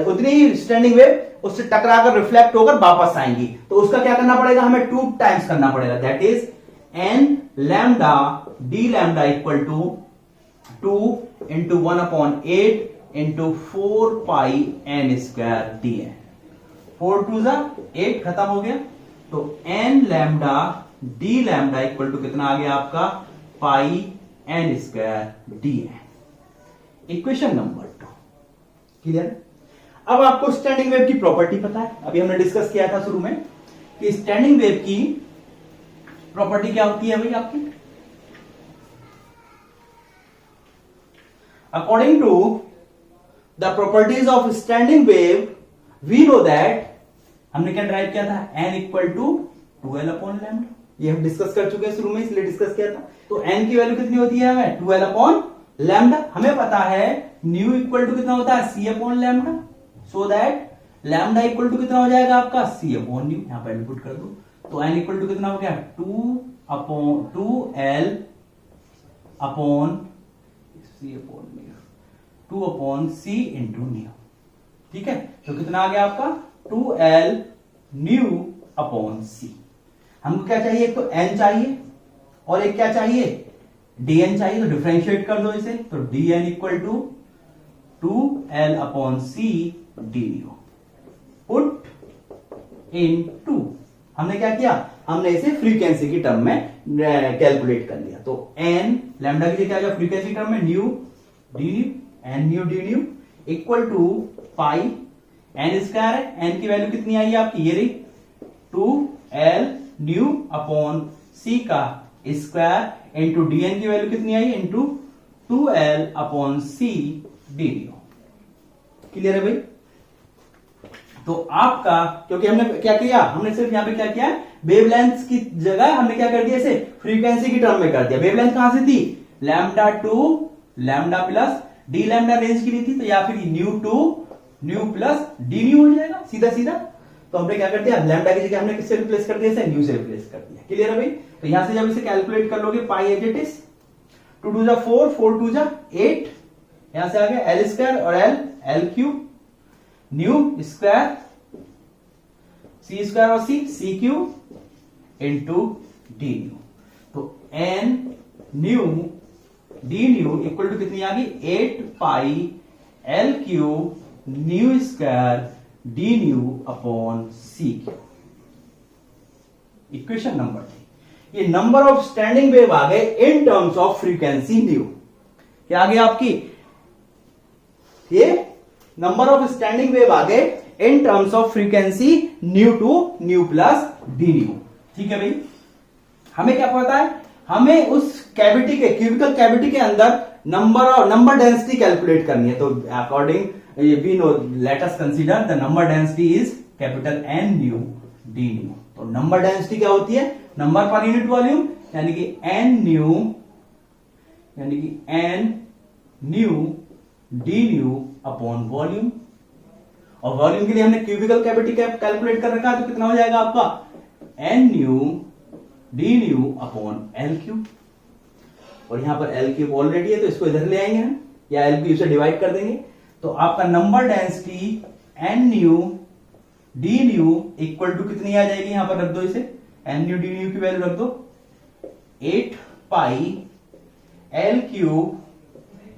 उतनी ही स्टैंडिंग वेव उससे टकराकर रिफ्लेक्ट होकर वापस आएंगी। तो उसका क्या करना पड़ेगा? हमें 2 टाइम्स करना पड़ेगा। That is n lambda d lambda equal to 2 into 1/8 into 4 pi N square d n. 4 2 जा 8 खत्म हो गया, तो n lambda d lambda equal to कितना आ गया आपका pi N square d n. Equation number 2 clear. अब आपको स्टैंडिंग वेव की प्रॉपर्टी पता है, अभी हमने डिस्कस किया था शुरू में कि स्टैंडिंग वेव की प्रॉपर्टी क्या होती है भाई आपकी। According to the properties of standing wave we know that, हमने क्या ड्राइव किया था, N equal to 2l upon lambda, ये हम डिस्कस कर चुके हैं शुरू में, इसलिए डिस्कस किया था। तो एन की वैल्यू कितनी होती है हमें 2l अपॉन लैम्डा। हमें पता है न्यू इक्वल टू कितना होता है c upon lambda, so that lambda equal to कितना हो जाएगा आपका सी अपॉन न्यू, यहां पर पुट कर दो। तो एन इक्वल टू कितना हो गया 2l अपॉन सी अपॉन न्यू, 2 अपॉन सी इंटू न्यू। ठीक है, तो कितना आ गया आपका 2l न्यू अपॉन सी। हमको क्या चाहिए, एक तो n चाहिए और एक क्या चाहिए dn चाहिए, तो डिफरेंशिएट कर दो इसे, तो dn equal to 2l upon C D nu put in 2। हमने क्या किया, हमने इसे फ्रीक्वेंसी की टर्म में कैलकुलेट कर लिया। तो n लैम्डा के लिए क्या गया फ्रीक्वेंसी टर्म में nu D nu, N nu D nu equal to pi N square है, एन की वैल्यू कितनी आई है आपकी, ये रही 2l न्यू अपॉन सी का स्क्वायर इंटू डीएन की वैल्यू कितनी आई into 2l upon C D nu. Clear है भाई। तो आपका, क्योंकि हमने क्या किया, हमने सिर्फ यहां पे क्या किया, वेवलेंथ की जगह हमने क्या कर दिया, इसे फ्रीक्वेंसी की टर्म में कर दिया। वेवलेंथ कहां से थी, lambda to lambda plus D lambda range की ली थी, तो या फिर nu to nu plus D nu हो जाएगा सीधा सीधा। तो हमने क्या कर दिया, लैम्डा की जगह हमने किससे रिप्लेस कर दिया, इसे न्यू से रिप्लेस कर दिया। क्लियर है भाई। तो यहां से जब इसे कैलकुलेट कर लोगे, पाई एज इट इज 2 2 जा 4 4 2 जा 8, यहां से आ गया एल स्क्वायर और l cube nu square c square और c cube into d nu. तो n nu D nu equal to कितनी आ गई 8 pi l cube nu square d nu upon c cube. Equation number 3। ये number of standing wave आ गए in terms of frequency nu. क्या आ गया आपकी, ये नंबर ऑफ स्टैंडिंग वेव आ गए in terms of frequency new to nu plus D nu. ठीक है भाई। हमें क्या पता है, हमें उस कैविटी के क्यूबिकल कैविटी के अंदर नंबर डेंसिटी कैलकुलेट करनी है। तो according we know, let us consider the number density is capital N nu D nu. तो नंबर डेंसिटी क्या होती है, नंबर पर यूनिट वॉल्यूम, यानी कि N nu D nu upon volume. और वॉल्यूम के लिए हमने क्यूबिकल कैविटी कैलकुलेट कर रखा है, तो कितना हो जाएगा आपका N nu D nu upon L cube. और यहां पर एल क्यूब ऑलरेडी है, तो इसको इधर ले आएंगे हम, या एल क्यूब से डिवाइड कर देंगे। तो आपका number density n nu D nu equal to कितनी आ जाएगी, यहां पर रख दो इसे, एन न्यू डी न्यू की वैल्यू रख दो 8 pi l cube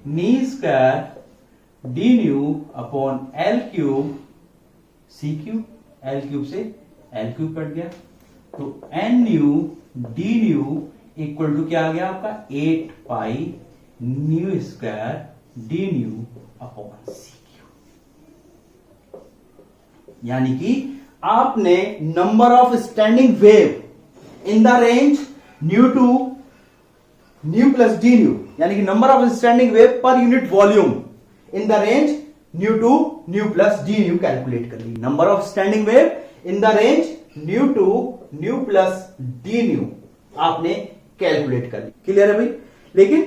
nu square d nu upon L cube c cube. L cube से एल क्यूब कट गया, तो n nu D nu equal to क्या आ गया आपका 8 pi nu square d nu upon c cube. यानी कि आपने number of standing wave in the range nu to nu plus D nu, यानी कि नंबर ऑफ स्टैंडिंग वेव पर unit volume in the range nu to nu plus D nu calculate कर ली। Number of standing wave in the range nu to nu plus D nu आपने calculate कर ली। Clear है भाई। लेकिन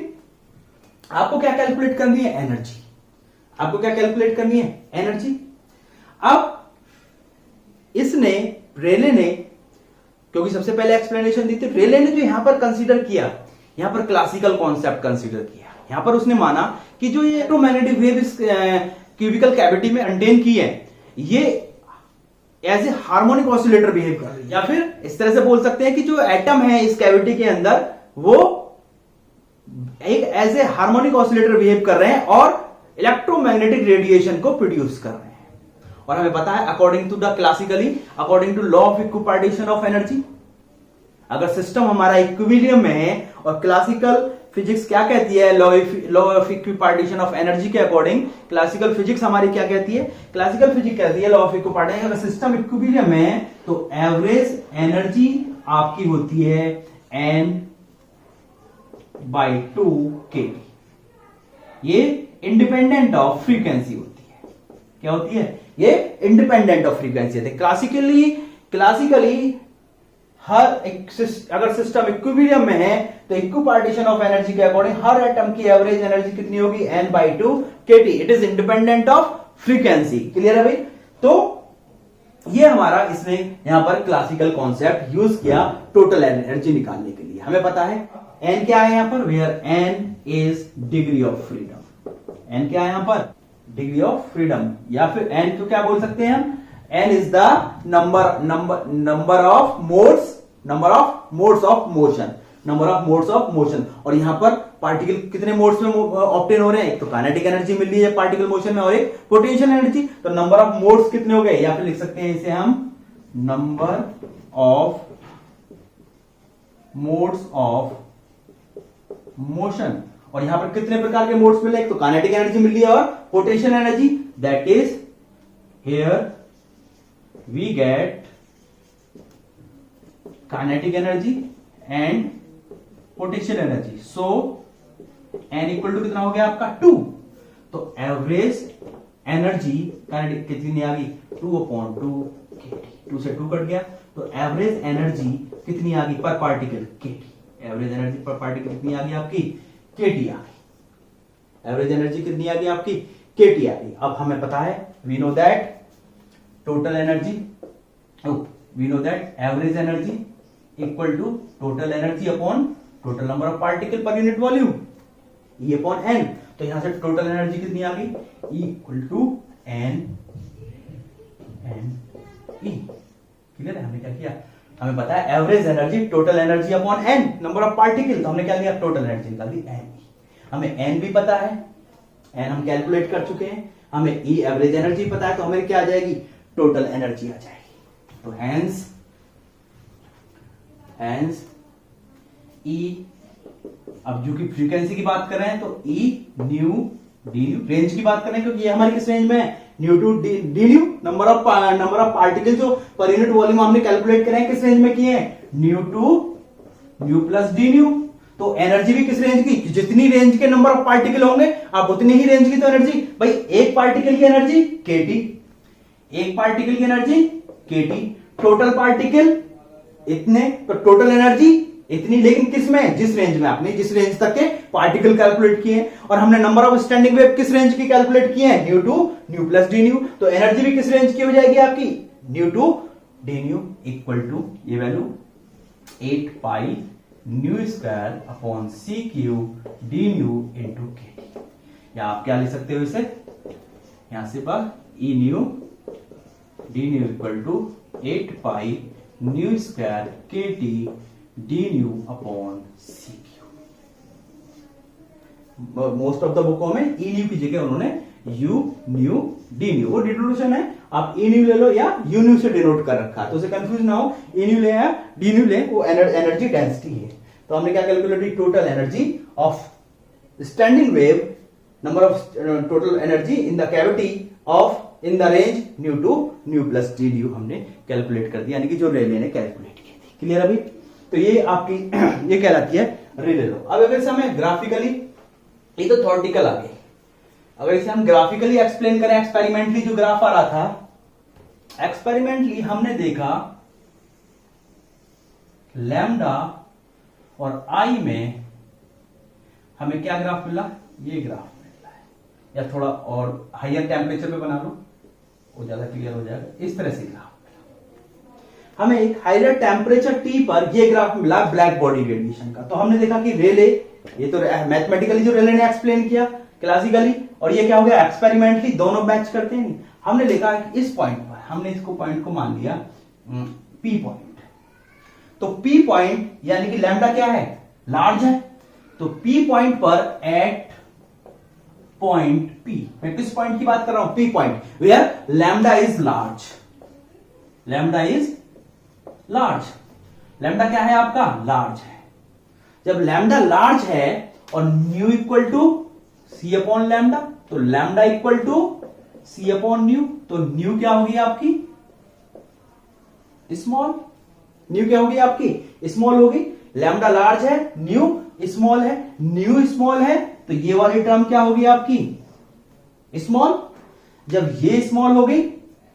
आपको क्या कैलकुलेट करनी है, एनर्जी। आपको क्या कैलकुलेट करनी है, एनर्जी। अब इसने, रेले ने, क्योंकि सबसे पहले एक्सप्लेनेशन दी थी, रेले ने जो यहां पर कंसीडर किया, यहां पर क्लासिकल कॉन्सेप्ट कंसीडर किया। यहां पर उसने माना कि जो ये इलेक्ट्रोमैग्नेटिक वेव इस क्यूबिकल कैविटी में कंटेन की है, ये as a harmonic oscillator behave कर रही है। या फिर इस तरह से बोल सकते हैं कि जो एटम है इस कैविटी के अंदर वो एक as a harmonic oscillator behave कर रहे हैं और इलेक्ट्रोमैग्नेटिक रेडिएशन को प्रोड्यूस कर रहे हैं। और हमें पता है according to the classically according to law of equipartition of energy, अगर सिस्टम हमारा इक्विलिब्रियम में है और क्लासिकल फिजिक्स क्या कहती है, law of equipartition of energy के अकॉर्डिंग क्लासिकल फिजिक्स हमारी क्या कहती है, क्लासिकल फिजिक्स कहती है लॉ ऑफ इक्विपार्टीशन, अगर सिस्टम इक्विलिब्रियम में है तो एवरेज एनर्जी आपकी होती है N/2kT। ये इंडिपेंडेंट ऑफ फ्रीक्वेंसी होती है। क्या होती है? ये इंडिपेंडेंट ऑफ फ्रीक्वेंसी है। क्लासिकली हर एक अगर सिस्टम इक्विलिब्रियम में है तो इक्विपार्टीशन ऑफ एनर्जी के अकॉर्डिंग हर एटम की एवरेज एनर्जी कितनी होगी? N/2kT। It is independent of frequency. Clear है भाई? तो ये हमारा इसने यहां पर क्लासिकल कॉन्सेप्ट यूज किया टोटल एनर्जी निकालने के लिए। हमें पता है N क्या है यहां पर, where N is degree of freedom. N क्या है यहां पर? Degree of freedom. या फिर N को क्या बोल सकते हैं हम? N is the number of modes of motion. और यहां पर पार्टिकल कितने मोड्स में ऑब्टेन हो रहे हैं? एक तो काइनेटिक एनर्जी मिल रही है पार्टिकल मोशन में और एक पोटेंशियल एनर्जी। तो नंबर ऑफ मोड्स कितने हो गए? या फिर लिख सकते हैं इसे हम number of modes of motion. और यहां पर कितने प्रकार के मोड्स मिले? एक तो काइनेटिक एनर्जी मिल रही है और potential energy. That is here we get kinetic energy and potential energy. So N equal to कितना हो गया आपका? 2। तो एवरेज एनर्जी काइनेटिक कितनी आ गई? 2/2kT। 2 से 2 कट गया तो एवरेज एनर्जी कितनी आ गई पर पार्टिकल? kT। एवरेज एनर्जी पर पार्टिकल कितनी आ गई आपकी? kT आ गई। एवरेज एनर्जी कितनी आ गई आपकी? kT आ गई। अब हमें पता है we know that total energy, we know that average energy equal to total energy upon total number of particle per unit volume, E upon N। तो यहां से टोटल एनर्जी कितनी आ गई? E equal to N E। Clear है? हमने क्या किया? हमें पता है average energy total energy upon N number of particle. तो हमने क्या लिया? टोटल एनर्जी निकाल दी N। हमें N भी पता है, N हम कैलकुलेट कर चुके हैं। हमें E एवरेज एनर्जी पता है तो हमें क्या आ जाएगी? टोटल एनर्जी आ जाएगी। तो हैंस E, अब जो कि फ्रीक्वेंसी की बात कर रहे हैं तो E new D new, range की बात कर रहे हैं क्योंकि ये हमारी किस रेंज में है? Nu to d nu. Number of particle जो पर यूनिट वॉल्यूम हमने कैलकुलेट करे हैं किस रेंज में किए हैं? Nu to nu plus D nu. तो एनर्जी भी किस रेंज की? जितनी रेंज के नंबर ऑफ पार्टिकल होंगे आप उतनी ही रेंज की तो एनर्जी। भाई एक पार्टिकल की एनर्जी kT, एक पार्टिकल की एनर्जी kT, टोटल पार्टिकल इतने, तो टोटल एनर्जी इतनी। लेकिन किस में? जिस रेंज में आपने जिस रेंज तक के पार्टिकल कैलकुलेट किए हैं। और हमने नंबर ऑफ स्टैंडिंग वेव किस रेंज की कैलकुलेट किए हैं? Nu to nu plus D nu. तो एनर्जी भी किस रेंज की हो जाएगी आपकी? Nu to d nu equal to ये value 8 pi nu square upon c cube d nu into kT। या आप क्या लिख सकते हो इसे? यहां से पर E nu D nu equal to 8 pi nu square kT d nu upon c cube. Most of the बुकों में ई न्यू की जगह उन्होंने यू न्यू डी न्यू, वो डिनोटेशन है, आप ई न्यू ले लो या यू न्यू से डिनोट कर रखा है तो उसे कंफ्यूज ना हो। ई न्यू ले या डी न्यू ले, वो एनर्जी डेंसिटी है। तो हमने क्या कैलकुलेट की? Total energy of standing wave, number of total energy in the cavity of in the range nu to nu plus D nu हमने कैलकुलेट कर दिया, यानी कि जो रेले ने कैलकुलेट की थी। क्लियर अभी? तो ये आपकी ये कहलाती है रिले लॉ। अब अगर इसे हमें ग्राफिकली, ये तो थ्योरेटिकल आ गई, अगर इसे हम ग्राफिकली एक्सप्लेन करें, एक्सपेरिमेंटली जो ग्राफ आ रहा था, एक्सपेरिमेंटली हमने देखा लैम्डा और आई में हमें क्या ग्राफ मिला? ये ग्राफ मिला है। या थोड़ा और हायर टेम्परेचर पे बना लो, वो ज्यादा क्लियर हो जाएगा। इस तरह से ग्राफ हमें एक हायर टेम्परेचर T पर ये ग्राफ मिला ब्लैक बॉडी रेडिएशन का। तो हमने देखा कि रेले, ये तो मैथमेटिकली जो रेले ने एक्सप्लेन किया क्लासिकली, और ये क्या हो गया? एक्सपेरिमेंटली, दोनों मैच करते हैं। हमने देखा कि इस पॉइंट पर हमने इसको पॉइंट को मान लिया पी पॉइंट। तो पी पॉइंट यानी कि लैम्डा क्या है, लार्ज है। तो पी पॉइंट पर एट पॉइंट पी, मैं किस पॉइंट की बात कर रहा हूं, P point, where lambda is large, lambda is large. Lambda क्या है आपका, लार्ज है। जब लैम्डा लार्ज है और nu equal to C upon lambda, तो lambda equal to C upon nu, तो न्यू क्या होगी आपकी, स्मॉल। न्यू क्या होगी आपकी, स्मॉल होगी। लैम्डा लार्ज है, न्यू स्मॉल है, न्यू स्मॉल है, तो ये वाली टर्म क्या होगी आपकी, स्मॉल। जब ये स्मॉल हो गई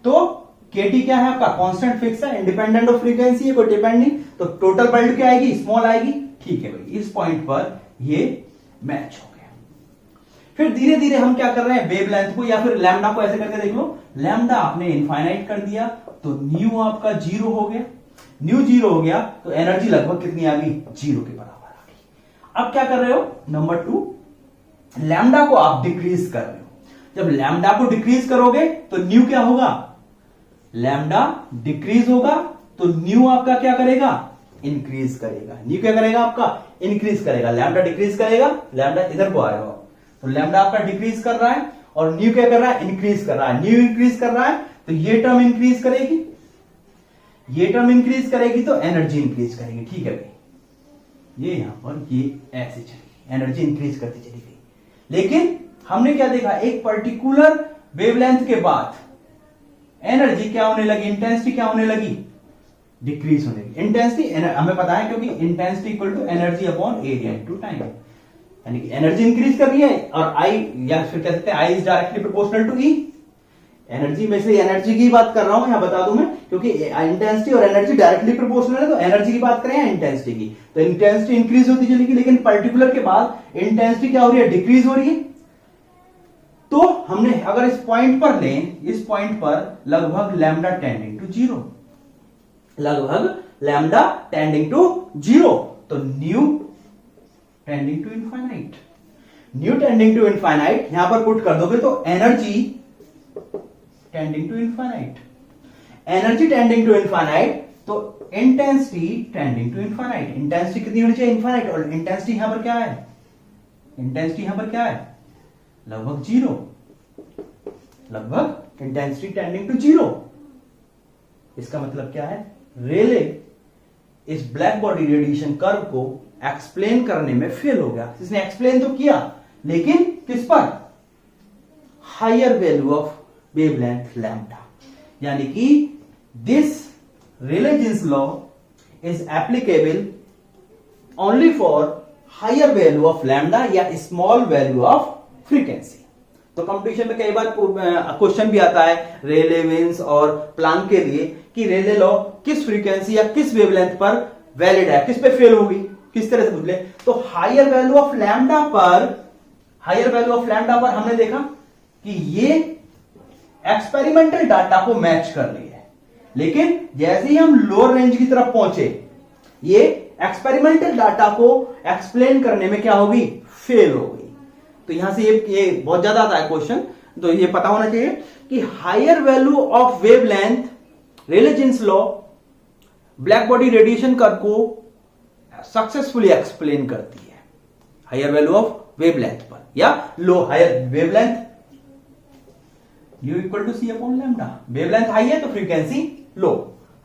तो केटी क्या है आपका, कांस्टेंट फिक्स है, इंडिपेंडेंट ऑफ फ्रीक्वेंसी है, कोई डिपेंड नहीं, तो टोटल वैल्यू क्या आएगी, स्मॉल आएगी। ठीक है भाई, इस पॉइंट पर ये मैच हो गया। फिर धीरे धीरे हम क्या कर रहे हैं, वेवलेंथ को या फिर लैम्डा को ऐसे करके देख लो, लैम्डा आपने इनफाइनाइट कर दिया तो न्यू आपका जीरो हो गया। न्यू जीरो हो गया तो एनर्जी लगभग कितनी आ गई, जीरो के बराबर आ गई। अब क्या कर रहे हो, नंबर 2, लैम्डा को आप डिक्रीज कर रहे हो। जब लैम्डा को डिक्रीज करोगे तो न्यू क्या होगा, लैम्डा डिक्रीज होगा तो न्यू आपका क्या करेगा, इंक्रीज करेगा। न्यू क्या करेगा आपका, इंक्रीज करेगा। लैम्डा डिक्रीज करेगा, लैम्डा इधर को आ रहा हो, तो लैम्डा आपका डिक्रीज कर रहा है और न्यू क्या कर रहा है, इंक्रीज कर रहा है। न्यू इंक्रीज कर रहा है तो ये टर्म इंक्रीज करेगी, ये टर्म इंक्रीज करेगी तो एनर्जी इंक्रीज करेगी। ठीक है भाई, ये यहां पर ये ऐसे चलेगी, एनर्जी इंक्रीज करती चली गई। लेकिन हमने क्या देखा, एक पर्टिकुलर वेवलेंथ के बाद एनर्जी क्या होने लगी, इंटेंसिटी क्या होने लगी, डिक्रीज होने लगी। इंटेंसिटी हमें पता है क्योंकि intensity equal to energy upon area into time, यानी कि एनर्जी इंक्रीज कर रही है और आई या फिर कह सकते हैं I is directly proportional to E. Energy में से एनर्जी की बात कर रहा हूं, यहां बता दूं मैं, क्योंकि इंटेंसिटी और एनर्जी डायरेक्टली प्रोपोर्शनल है, तो एनर्जी की बात करें या इंटेंसिटी की, तो इंटेंसिटी इंक्रीज होती चलेगी। लेकिन पर्टिकुलर के बाद इंटेंसिटी क्या हो रही है, डिक्रीज हो रही है। तो हमने अगर इस पॉइंट पर लें, इस पॉइंट पर लगभग लैम्डा टेंडिंग टू जीरो, लगभग लैम्डा टेंडिंग टू जीरो, तो nu tending to infinite, nu tending to infinite यहां पर पुट कर दोगे तो energy tending to infinite, energy tending to infinite, तो intensity tending to infinite. Intensity कितनी होनी चाहिए, इनफाइनाइट, और इंटेंसिटी यहां पर क्या है, इंटेंसिटी यहां पर क्या है, लगभग जीरो, लगभग इंटेंसिटी टेंडिंग टू जीरो। इसका मतलब क्या है, रेले इस ब्लैक बॉडी रेडिएशन कर्व को एक्सप्लेन करने में फेल हो गया। इसने एक्सप्लेन तो किया लेकिन किस पर, higher value of wavelength lambda, यानी कि this Rayleigh Jeans law is applicable only for higher value of lambda या स्मॉल वैल्यू ऑफ फ्रीक्वेंसी। तो कंपटीशन में कई बार क्वेश्चन भी आता है रेले, विन्स और प्लांक के लिए कि रेले लॉ किस फ्रीक्वेंसी या किस वेवलेंथ पर वैलिड है, किस पे फेल होगी, किस तरह से बदले। तो हायर वैल्यू ऑफ लैम्डा पर, हायर वैल्यू ऑफ लैम्डा पर हमने देखा कि ये एक्सपेरिमेंटल डाटा को मैच कर रही है, लेकिन जैसे ही हम लोअर रेंज की तरफ पहुंचे, ये एक्सपेरिमेंटल डाटा को एक्सप्लेन करने में क्या होगी, फेल हो गई। तो यहां से ये बहुत ज्यादा आता है क्वेश्चन, तो ये पता होना चाहिए कि higher value of wavelength, Rayleigh Jeans law black body radiation curve को सक्सेसफुली एक्सप्लेन करती है हायर वैल्यू ऑफ वेवलेंथ पर, या low higher wavelength U equal to C upon lambda. Wavelength high है तो फ्रीक्वेंसी लो,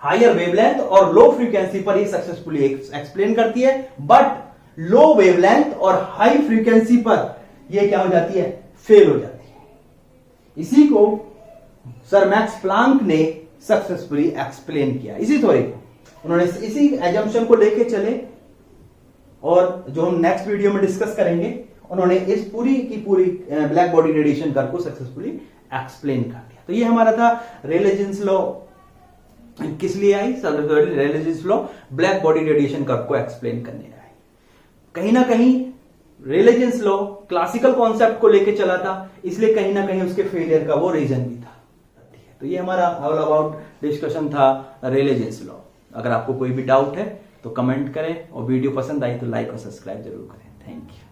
हायर वेवलेंथ और लो फ्रीक्वेंसी पर ही successfully explain करती है, बट लो वेवलेंथ और हाई फ्रीक्वेंसी पर यह क्या हो जाती है, फेल हो जाती है। इसी को सर मैक्स प्लांक ने सक्सेसफुली एक्सप्लेन किया, इसी थ्योरी को उन्होंने इसी एजम्पशन को लेके चले, और जो हम नेक्स्ट वीडियो में डिस्कस करेंगे, उन्होंने इस पूरी की पूरी ब्लैक बॉडी रेडिएशन कर्व को सक्सेसफुली एक्सप्लेन कर दिया। तो ये हमारा था रेले-जीन्स लॉ किस लिए आई, Rayleigh Jeans law black body radiation curve को एक्सप्लेन करने आई। कहीं ना कहीं रेले-जीन्स लॉ क्लासिकल कॉन्सेप्ट को लेके चला था, इसलिए कहीं ना कहीं उसके फेलियर का वो रीजन भी था। तो ये हमारा ऑल अबाउट डिस्कशन था रेले-जीन्स लॉ। अगर आपको कोई भी डाउट है तो कमेंट करें, और वीडियो पसंद आई तो लाइक और सब्सक्राइब जरूर करें। Thank you.